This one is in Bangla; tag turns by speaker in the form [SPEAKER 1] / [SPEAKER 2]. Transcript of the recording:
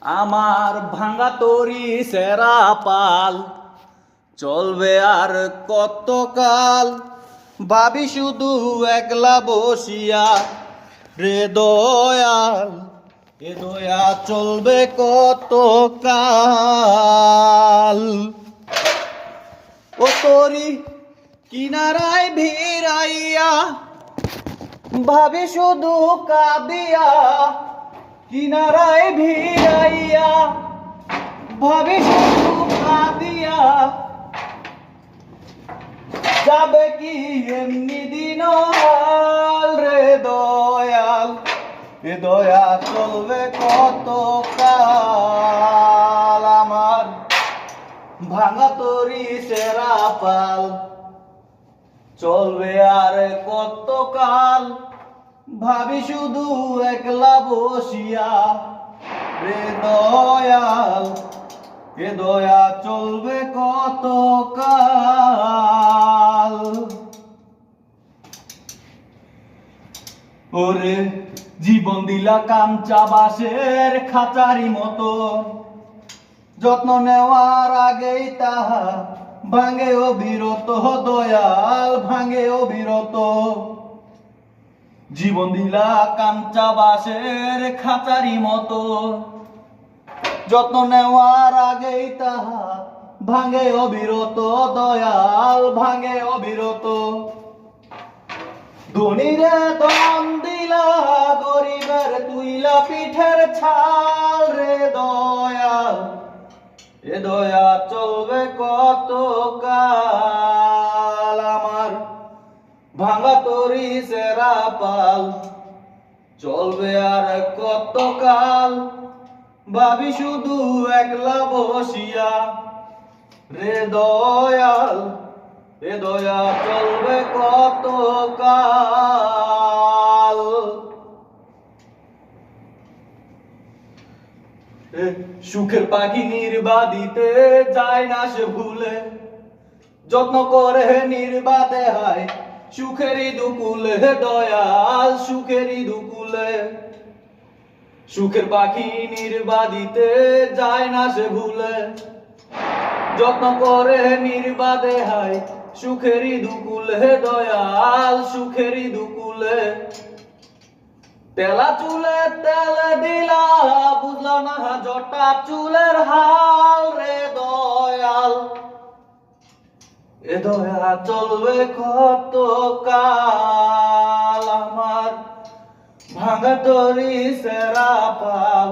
[SPEAKER 1] আমার ভাঙা তরি সেরা পাল চলবে আর কতকাল, ভাবি শুধু একলা বসিয়া রে দয়াল, এ দয়া চলবে কতকাল। ও তরি কিনারায় ভিড়াইয়া ভাবি শুধু কাঁদিয়া, কিনারায় ভিড়াইয়া ভাবি শুধু কাঁদিয়া, যাবে কি এমনি দিন রে দয়াল, এ দয়া চলবে কতকাল। আমার ভাঙা তরি সেরা পাল চলবে আর কতকাল, ভাবি শুধু একলা বসিয়া রে দয়াল, এ দয়া চলবে কতকাল। ওরে জীবন দিলা কাঞ্চা বাঁশের খাঁচারি মতো, যত্ন নেওয়ার আগেই তাহা ভাঙে অবিরত দয়াল, ভাঙে অবিরত। জীবন দিলা কাঞ্চা বাঁশের খাঁচারি মতো, যত্ন নেওয়ার আগেই তাহা ভাঙে অবিরত দয়াল, ভাঙে অবিরত। ধনীরে দম দিলা, গরিবের তুইলা পিঠের ছাল রে দয়াল, এ দয়া চলবে কতকাল। আমার ভাঙা তরি সেরা পাল চলবে আর কতকাল, ভাবি শুধু একলা বসিয়া রে দয়াল, এ দয়া চলবে কতকাল। সুখের পাখি নির্বাদিতে যায় না সে ভুলে, যত্ন করে নির্বাদে হয় সুখেরই দুকুলে দয়াল, সুখেরই দুকুলে। সুখের পাখি নির্বাদিতে যায় না সে ভুলে, যত্ন করে নির্বাদে হয় সুখেরই দুকুলে দয়াল, সুখেরই দুকুলে। তেলা চুলে তেল দিলা, বুঝলা না জটা চুলের হাল রে দয়াল, এ দয়া চলবে কতকাল। আমার ভাঙা তরি সেরা পাল